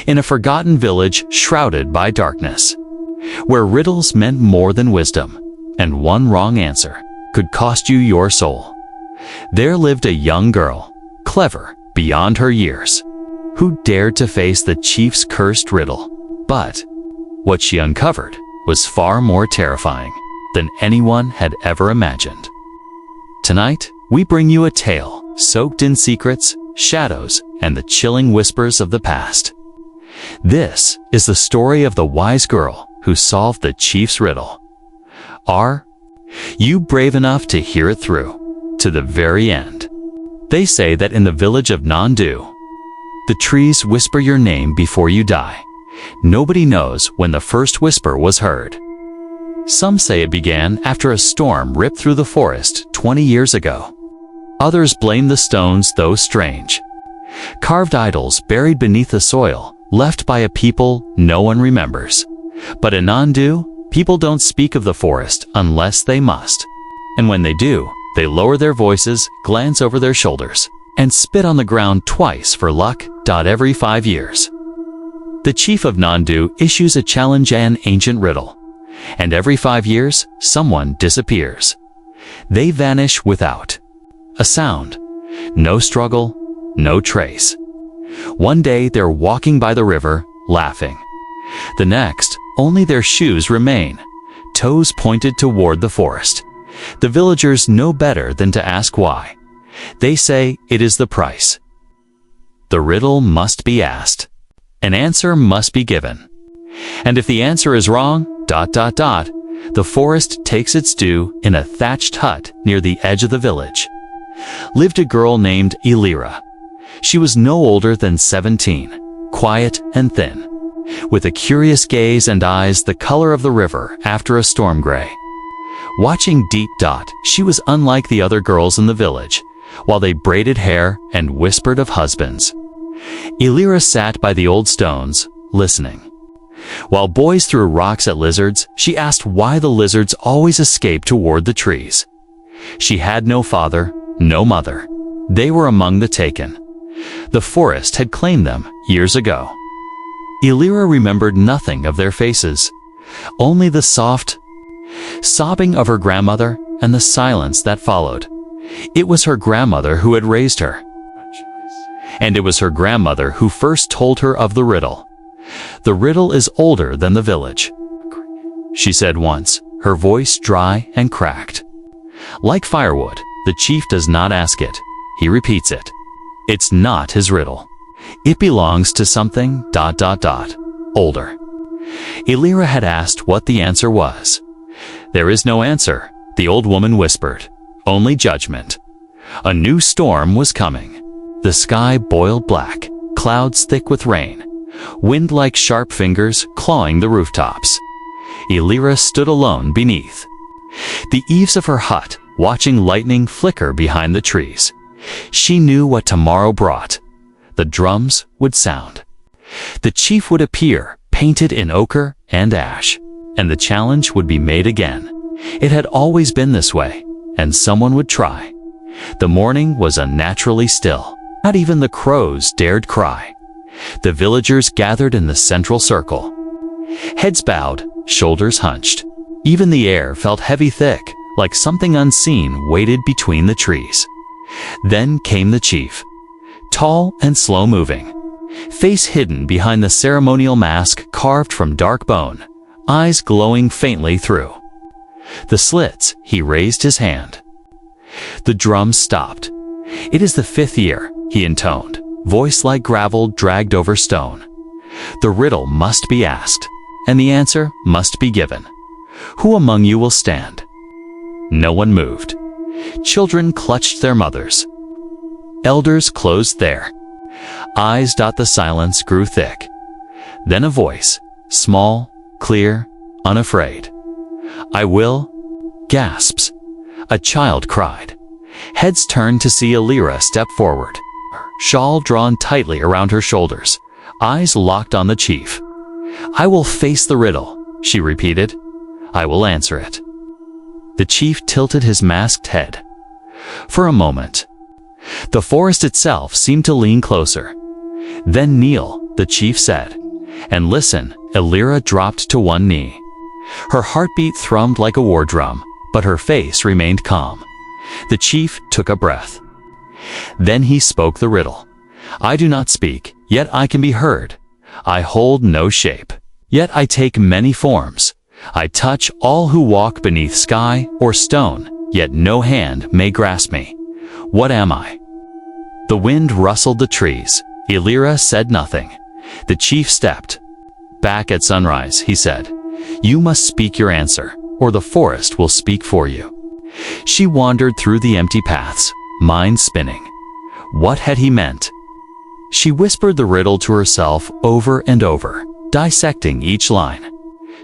in a forgotten village shrouded by darkness, where riddles meant more than wisdom, and one wrong answer could cost you your soul. There lived a young girl, clever beyond her years, who dared to face the chief's cursed riddle. But what she uncovered was far more terrifying than anyone had ever imagined. Tonight, we bring you a tale soaked in secrets, shadows, and the chilling whispers of the past. This is the story of the wise girl who solved the chief's riddle. Are you brave enough to hear it through, to the very end? They say that in the village of Nandu, the trees whisper your name before you die. Nobody knows when the first whisper was heard. Some say it began after a storm ripped through the forest 20 years ago. Others blame the stones, those strange, carved idols buried beneath the soil, left by a people no one remembers. But in Nandu, people don't speak of the forest unless they must. And when they do, they lower their voices, glance over their shoulders, and spit on the ground twice for luck. Every 5 years, the chief of Nandu issues a challenge, an ancient riddle. And every 5 years, someone disappears. They vanish without a sound, no struggle, no trace. One day they're walking by the river, laughing. The next, only their shoes remain, toes pointed toward the forest. The villagers know better than to ask why. They say it is the price. The riddle must be asked. An answer must be given. And if the answer is wrong, the forest takes its due. In a thatched hut near the edge of the village lived a girl named Elira. She was no older than 17, quiet and thin, with a curious gaze and eyes the color of the river after a storm gray. Watching deep. She was unlike the other girls in the village, while they braided hair and whispered of husbands. Elira sat by the old stones, listening. While boys threw rocks at lizards, she asked why the lizards always escaped toward the trees. She had no father, no mother. They were among the taken. The forest had claimed them years ago. Elira remembered nothing of their faces, only the soft sobbing of her grandmother and the silence that followed. It was her grandmother who had raised her, and it was her grandmother who first told her of the riddle. The riddle is older than the village, she said once, her voice dry and cracked. Like firewood, the chief does not ask it, he repeats it. It's not his riddle. It belongs to something, older. Elira had asked what the answer was. There is no answer, the old woman whispered, only judgment. A new storm was coming. The sky boiled black, clouds thick with rain, wind like sharp fingers clawing the rooftops. Elira stood alone beneath the eaves of her hut, watching lightning flicker behind the trees. She knew what tomorrow brought. The drums would sound. The chief would appear, painted in ochre and ash, and the challenge would be made again. It had always been this way, and someone would try. The morning was unnaturally still. Not even the crows dared cry. The villagers gathered in the central circle, heads bowed, shoulders hunched. Even the air felt heavy, thick, like something unseen waited between the trees. Then came the chief, tall and slow-moving, face hidden behind the ceremonial mask carved from dark bone, eyes glowing faintly through the slits. He raised his hand. The drums stopped. It is the 5th year, he intoned, voice like gravel dragged over stone. The riddle must be asked, and the answer must be given. Who among you will stand? No one moved. Children clutched their mothers. Elders closed their eyes. The silence grew thick. Then a voice, small, clear, unafraid. I will. Gasps. A child cried. Heads turned to see Elira step forward, shawl drawn tightly around her shoulders, eyes locked on the chief. I will face the riddle, she repeated. I will answer it. The chief tilted his masked head. For a moment, the forest itself seemed to lean closer. "Then kneel," the chief said. "And listen." Illyra dropped to one knee. Her heartbeat thrummed like a war drum, but her face remained calm. The chief took a breath. Then he spoke the riddle. "I do not speak, yet I can be heard. I hold no shape, yet I take many forms. I touch all who walk beneath sky or stone, yet no hand may grasp me. What am I?" The wind rustled the trees. Illyra said nothing. The chief stepped. "Back at sunrise," he said. "You must speak your answer, or the forest will speak for you." She wandered through the empty paths, mind spinning. What had he meant? She whispered the riddle to herself over and over, dissecting each line.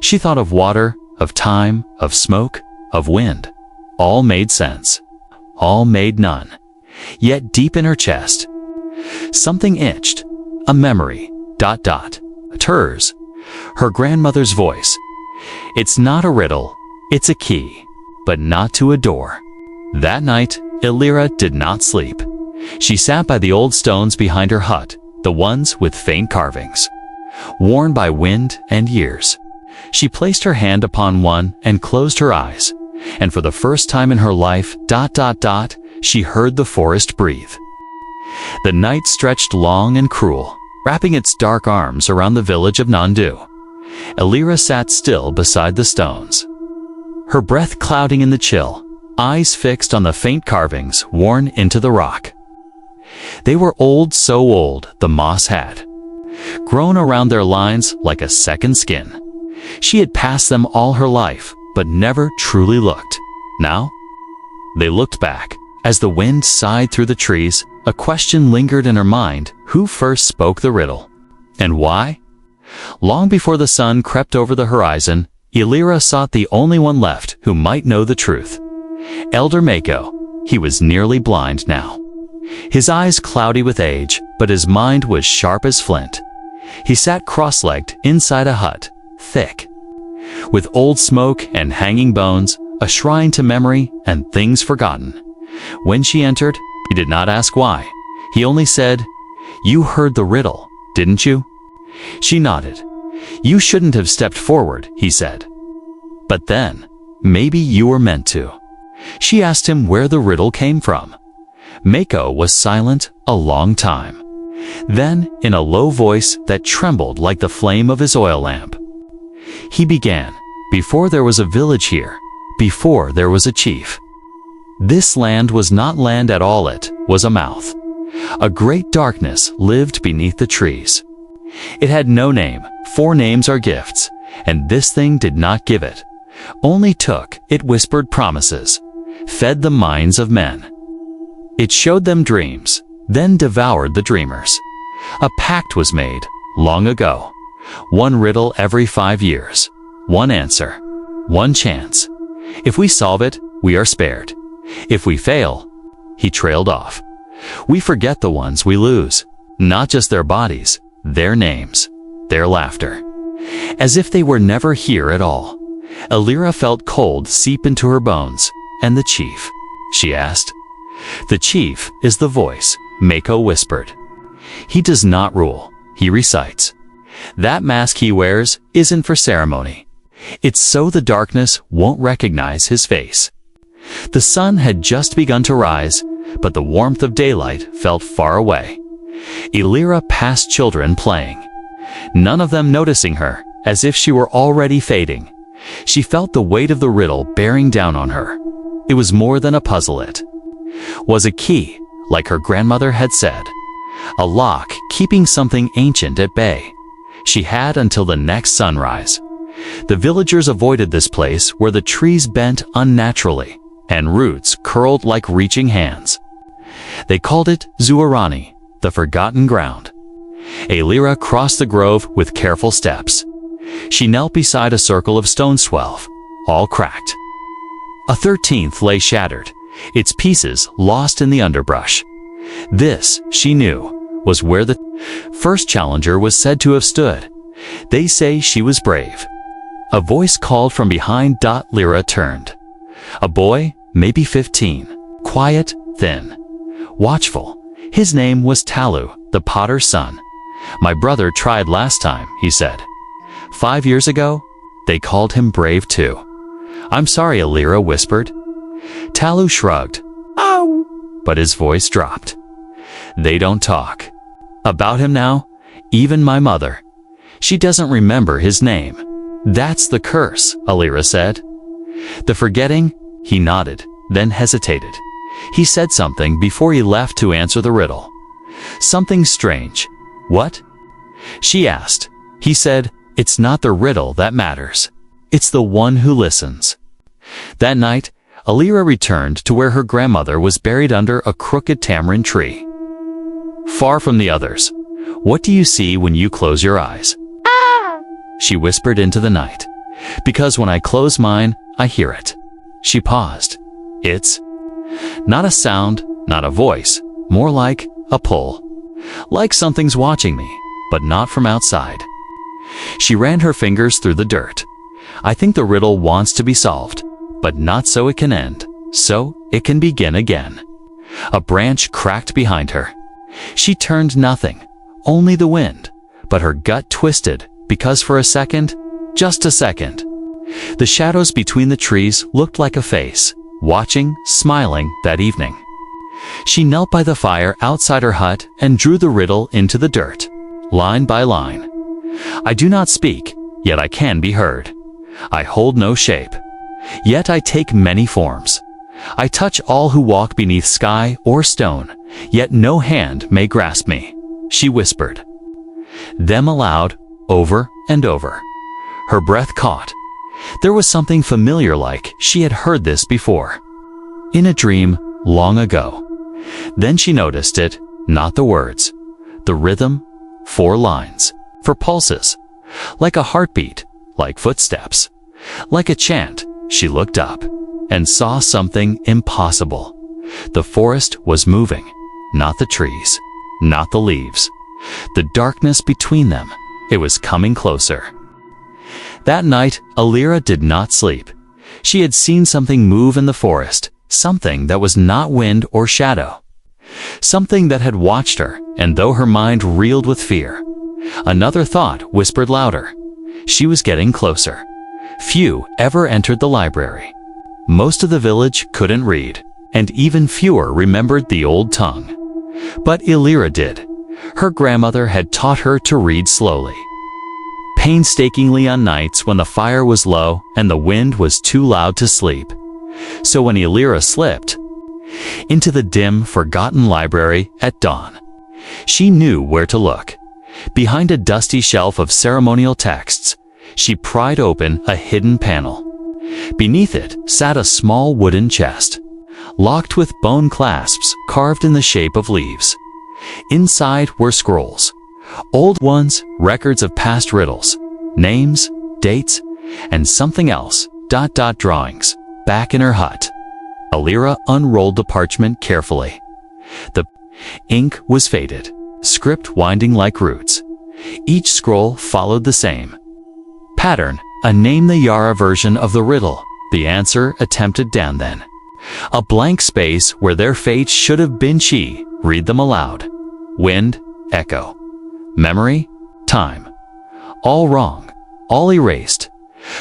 She thought of water, of time, of smoke, of wind. All made sense. All made none. Yet deep in her chest, something itched. A memory. ... Hers. Her grandmother's voice. "It's not a riddle. It's a key, but not to a door." That night, Illyra did not sleep. She sat by the old stones behind her hut, the ones with faint carvings, worn by wind and years. She placed her hand upon one and closed her eyes, and for the first time in her life, ... she heard the forest breathe. The night stretched long and cruel, wrapping its dark arms around the village of Nandu. Illyra sat still beside the stones, her breath clouding in the chill, eyes fixed on the faint carvings worn into the rock. They were old, so old the moss had grown around their lines like a second skin. She had passed them all her life, but never truly looked. Now, they looked back. As the wind sighed through the trees, a question lingered in her mind: who first spoke the riddle? And why? Long before the sun crept over the horizon, Illyra sought the only one left who might know the truth. Elder Mako. He was nearly blind now. His eyes cloudy with age, but his mind was sharp as flint. He sat cross-legged inside a hut, thick with old smoke and hanging bones, a shrine to memory and things forgotten. When she entered, he did not ask why. He only said, "You heard the riddle, didn't you?" She nodded. "You shouldn't have stepped forward," he said. "But then, maybe you were meant to." She asked him where the riddle came from. Mako was silent a long time. Then, in a low voice that trembled like the flame of his oil lamp, he began, "Before there was a village here, before there was a chief, this land was not land at all, it was a mouth. A great darkness lived beneath the trees. It had no name, for names are gifts, and this thing did not give it, only took. It whispered promises, fed the minds of men. It showed them dreams, then devoured the dreamers. A pact was made, long ago. One riddle every 5 years. One answer. One chance. If we solve it, we are spared. If we fail..." He trailed off. "We forget the ones we lose. Not just their bodies, their names, their laughter. As if they were never here at all." Illyra felt cold seep into her bones. "And the chief?" she asked. "The chief is the voice," Mako whispered. "He does not rule, he recites. That mask he wears isn't for ceremony. It's so the darkness won't recognize his face." The sun had just begun to rise, but the warmth of daylight felt far away. Illyra passed children playing, none of them noticing her, as if she were already fading. She felt the weight of the riddle bearing down on her. It was more than a puzzle, it was a key, like her grandmother had said. A lock keeping something ancient at bay. She had until the next sunrise. The villagers avoided this place where the trees bent unnaturally, and roots curled like reaching hands. They called it Zuarani, the forgotten ground. Illyra crossed the grove with careful steps. She knelt beside a circle of stones 12, all cracked. A 13th lay shattered, its pieces lost in the underbrush. This, she knew, was where the first challenger was said to have stood. They say she was brave. A voice called from behind. Lyra turned. A boy, maybe 15, quiet, thin, watchful. His name was Talu, the potter's son. My brother tried last time, he said. 5 years ago, they called him brave too. I'm sorry, Alira whispered. Talu shrugged. Ow! But his voice dropped. They don't talk about him now, even my mother. She doesn't remember his name. That's the curse, Alira said. The forgetting? He nodded, then hesitated. He said something before he left to answer the riddle. Something strange. What? She asked. He said, it's not the riddle that matters. It's the one who listens. That night, Alira returned to where her grandmother was buried under a crooked tamarind tree. Far from the others. What do you see when you close your eyes? Ah! She whispered into the night. Because when I close mine, I hear it. She paused. It's not a sound, not a voice, more like a pull. Like something's watching me, but not from outside. She ran her fingers through the dirt. I think the riddle wants to be solved, but not so it can end, so it can begin again. A branch cracked behind her. She turned nothing, only the wind, but her gut twisted because for a second, just a second, the shadows between the trees looked like a face, watching, smiling that evening. She knelt by the fire outside her hut and drew the riddle into the dirt, line by line. I do not speak, yet I can be heard. I hold no shape, yet I take many forms. I touch all who walk beneath sky or stone, yet no hand may grasp me, she whispered. Them aloud, over and over. Her breath caught. There was something familiar, like she had heard this before. In a dream, long ago. Then she noticed it, not the words. The rhythm, 4 lines, for pulses. Like a heartbeat, like footsteps. Like a chant, she looked up and saw something impossible. The forest was moving, not the trees, not the leaves. The darkness between them, it was coming closer. That night, Alira did not sleep. She had seen something move in the forest, something that was not wind or shadow. Something that had watched her, and though her mind reeled with fear, another thought whispered louder. She was getting closer. Few ever entered the library. Most of the village couldn't read, and even fewer remembered the old tongue. But Alira did. Her grandmother had taught her to read slowly, painstakingly on nights when the fire was low and the wind was too loud to sleep. So when Alira slipped into the dim, forgotten library at dawn, she knew where to look. Behind a dusty shelf of ceremonial texts, she pried open a hidden panel. Beneath it sat a small wooden chest, locked with bone clasps carved in the shape of leaves. Inside were scrolls, old ones, records of past riddles, names, dates, and something else, drawings. Back in her hut, Alira unrolled the parchment carefully. The ink was faded, script winding like roots. Each scroll followed the same pattern, a name the Yara version of the riddle, the answer attempted down then. A blank space where their fate should have been she, read them aloud. Wind, echo. Memory, time. All wrong, all erased.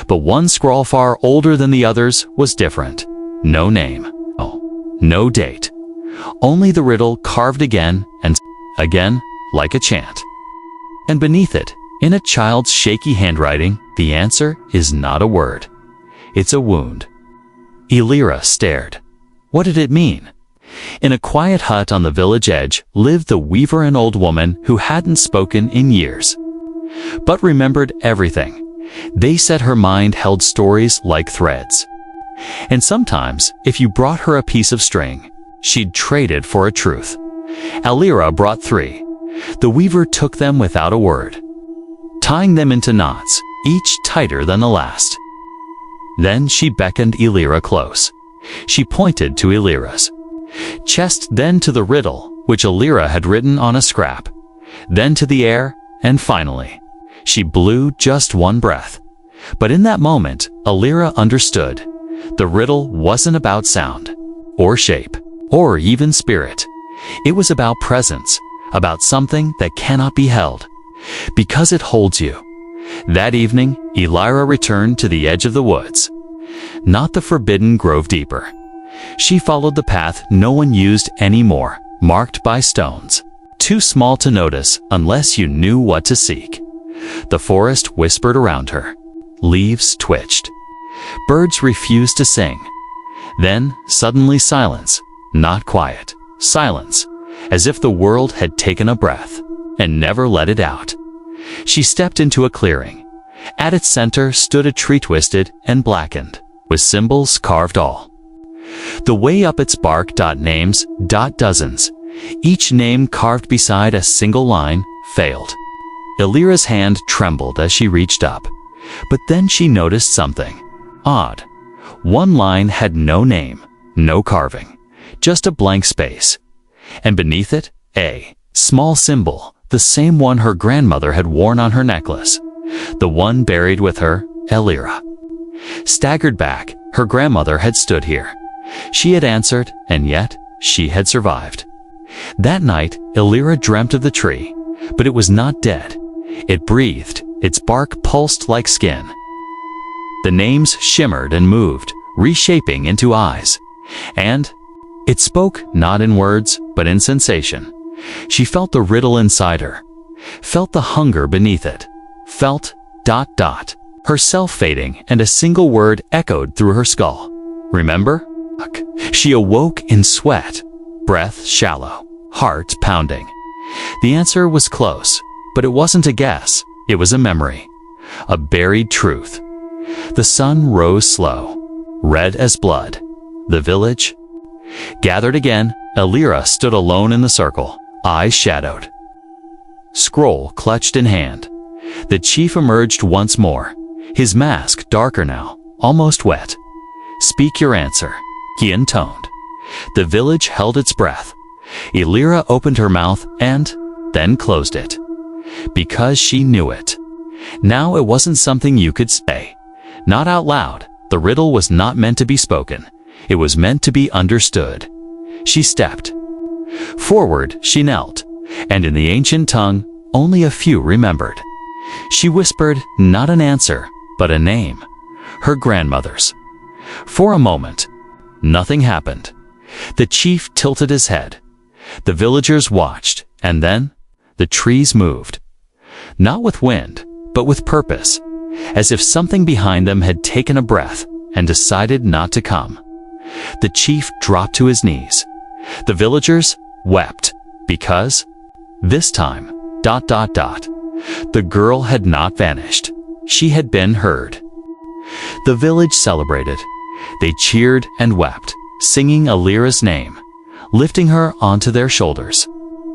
But one scroll far older than the others was different. No name, no date. Only the riddle carved again and again, like a chant. And beneath it, in a child's shaky handwriting, the answer is not a word. It's a wound. Alira stared. What did it mean? In a quiet hut on the village edge lived the weaver, an old woman who hadn't spoken in years, but remembered everything. They said her mind held stories like threads. And sometimes, if you brought her a piece of string, she'd trade it for a truth. Alira brought 3. The weaver took them without a word, tying them into knots, each tighter than the last. Then she beckoned Alira close. She pointed to Alira's chest, then to the riddle, which Alira had written on a scrap, then to the air, and finally, she blew just one breath. But in that moment, Alira understood. The riddle wasn't about sound, or shape, or even spirit. It was about presence, about something that cannot be held, Because it holds you. That evening, Elira returned to the edge of the woods. Not the forbidden grove deeper. She followed the path no one used anymore, marked by stones, too small to notice unless you knew what to seek. The forest whispered around her. Leaves twitched. Birds refused to sing. Then, suddenly silence. Not quiet. Silence. As if the world had taken a breath and never let it out. She stepped into a clearing. At its center stood a tree twisted and blackened, with symbols carved all the way up its bark. Names. Dozens. Each name carved beside a single line, failed. Elira's hand trembled as she reached up. But then she noticed something odd. One line had no name, no carving, just a blank space. And beneath it, a small symbol, the same one her grandmother had worn on her necklace. The one buried with her, Elira. Staggered back, her grandmother had stood here. She had answered, and yet she had survived. That night, Elira dreamt of the tree, but it was not dead. It breathed, its bark pulsed like skin. The names shimmered and moved, reshaping into eyes. And it spoke not in words, but in sensation. She felt the riddle inside her, felt the hunger beneath it, felt ... herself fading, and a single word echoed through her skull. Remember? She awoke in sweat, breath shallow, heart pounding. The answer was close, but it wasn't a guess. It was a memory, a buried truth. The sun rose slow, red as blood. The village gathered again. Elira stood alone in the circle, eyes shadowed, scroll clutched in hand. The chief emerged once more, his mask darker now, almost wet. "Speak your answer," he intoned. The village held its breath. Elira opened her mouth and then closed it. Because she knew it. Now it wasn't something you could say. Not out loud. The riddle was not meant to be spoken. It was meant to be understood. She stepped forward, she knelt, and in the ancient tongue, only a few remembered. She whispered not an answer, but a name. Her grandmother's. For a moment, nothing happened. The chief tilted his head. The villagers watched, and then the trees moved. Not with wind, but with purpose, as if something behind them had taken a breath and decided not to come. The chief dropped to his knees. The villagers wept, because this time, ... the girl had not vanished. She had been heard. The village celebrated. They cheered and wept, singing Elira's name, lifting her onto their shoulders.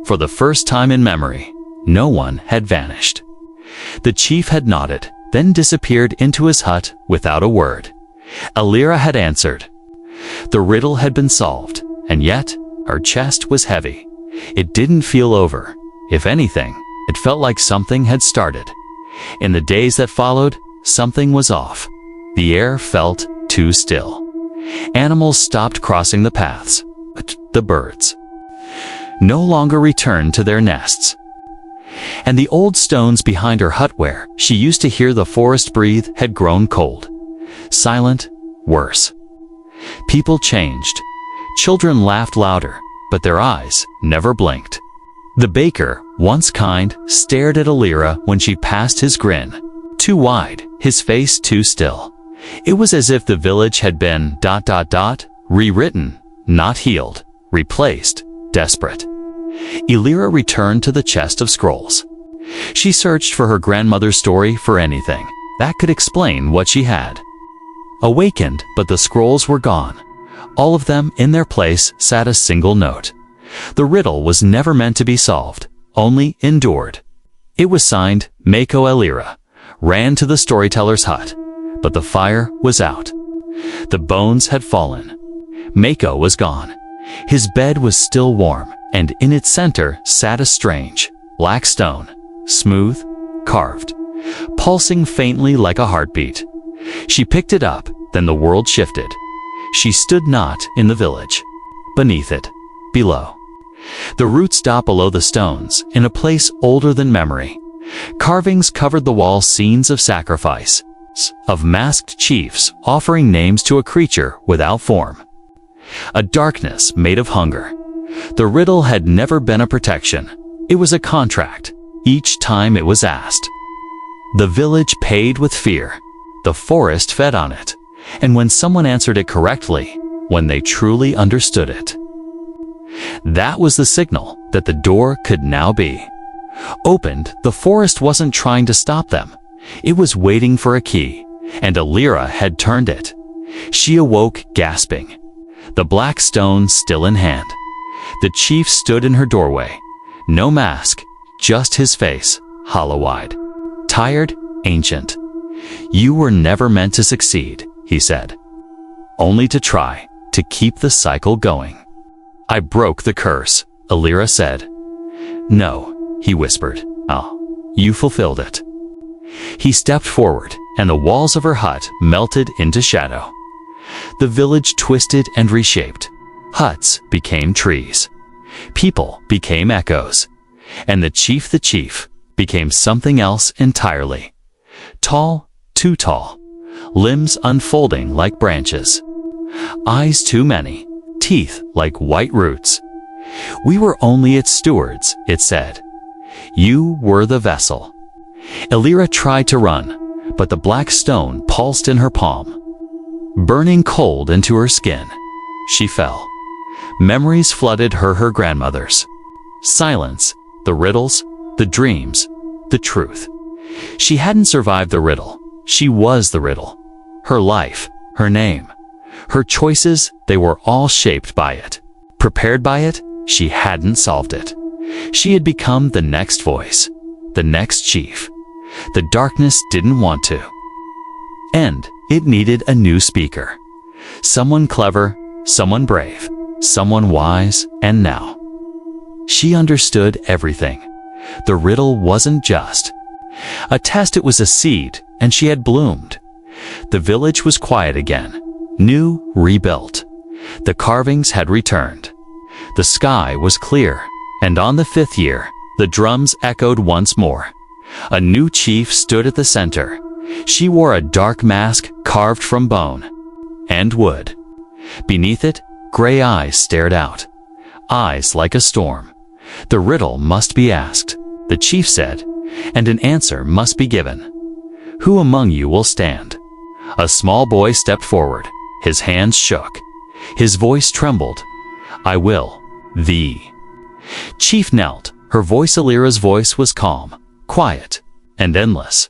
For the first time in memory, no one had vanished. The chief had nodded, then disappeared into his hut without a word. Elira had answered. The riddle had been solved, and yet her chest was heavy. It didn't feel over. If anything, it felt like something had started. In the days that followed, something was off. The air felt too still. Animals stopped crossing the paths. The birds no longer returned to their nests. And the old stones behind her hut where she used to hear the forest breathe had grown cold. Silent, worse. People changed. Children laughed louder, but their eyes never blinked. The baker, once kind, stared at Elira when she passed, his grin too wide, his face too still. It was as if the village had been ... rewritten, not healed, replaced, desperate. Elira returned to the chest of scrolls. She searched for her grandmother's story, for anything that could explain what she had awakened, but the scrolls were gone. All of them, in their place, sat a single note. The riddle was never meant to be solved, only endured. It was signed, Mako Elira, ran to the storyteller's hut, but the fire was out. The bones had fallen. Mako was gone. His bed was still warm, and in its center sat a strange, black stone, smooth, carved, pulsing faintly like a heartbeat. She picked it up, then the world shifted. She stood not in the village. Beneath it, below. The roots stopped below the stones, in a place older than memory. Carvings covered the wall, scenes of sacrifice, of masked chiefs offering names to a creature without form. A darkness made of hunger. The riddle had never been a protection. It was a contract, each time it was asked. The village paid with fear. The forest fed on it. And when someone answered it correctly, when they truly understood it, that was the signal that the door could now be opened. The forest wasn't trying to stop them. It was waiting for a key, and Alira had turned it. She awoke, gasping, the black stone still in hand. The chief stood in her doorway. No mask, just his face, hollow-eyed, tired, ancient. "You were never meant to succeed," he said. "Only to try, to keep the cycle going." "I broke the curse," Alira said. "No," he whispered. "Oh, you fulfilled it." He stepped forward, and the walls of her hut melted into shadow. The village twisted and reshaped. Huts became trees. People became echoes. And the chief, became something else entirely. Tall, too tall. Limbs unfolding like branches. Eyes too many. Teeth like white roots. "We were only its stewards," it said. "You were the vessel." Alira tried to run, but the black stone pulsed in her palm, burning cold into her skin. She fell. Memories flooded her grandmother's. Silence, the riddles, the dreams, the truth. She hadn't survived the riddle. She was the riddle. Her life, her name, her choices, they were all shaped by it. Prepared by it, she hadn't solved it. She had become the next voice, the next chief. The darkness didn't want to. And it needed a new speaker. Someone clever, someone brave, someone wise, and now she understood everything. The riddle wasn't just a test, it was a seed, and she had bloomed. The village was quiet again, new, rebuilt. The carvings had returned. The sky was clear, and on the 5th year, the drums echoed once more. A new chief stood at the center. She wore a dark mask carved from bone and wood. Beneath it, gray eyes stared out, eyes like a storm. The riddle must be asked, the chief said, and an answer must be given. "Who among you will stand?" A small boy stepped forward. His hands shook. His voice trembled. "I will." The chief knelt. Her voice, Alira's voice, was calm, quiet, and endless.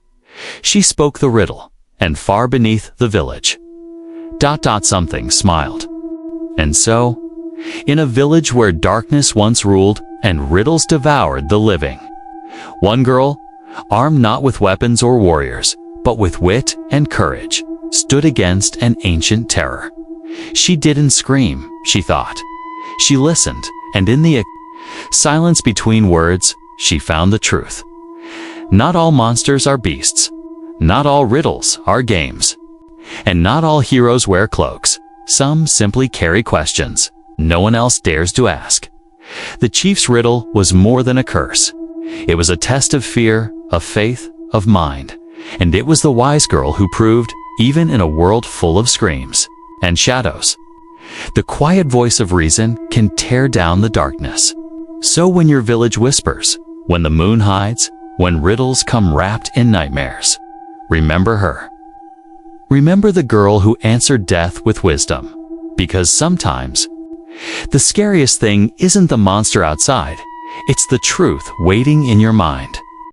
She spoke the riddle, and far beneath the village, something smiled. And so, in a village where darkness once ruled and riddles devoured the living, one girl, armed not with weapons or warriors, but with wit and courage, stood against an ancient terror. She didn't scream, she thought. She listened, and in the silence between words, she found the truth. Not all monsters are beasts. Not all riddles are games. And not all heroes wear cloaks. Some simply carry questions no one else dares to ask. The chief's riddle was more than a curse. It was a test of fear, of faith, of mind. And it was the wise girl who proved, even in a world full of screams and shadows, the quiet voice of reason can tear down the darkness. So when your village whispers, when the moon hides, when riddles come wrapped in nightmares, remember her. Remember the girl who answered death with wisdom. Because sometimes, the scariest thing isn't the monster outside, it's the truth waiting in your mind.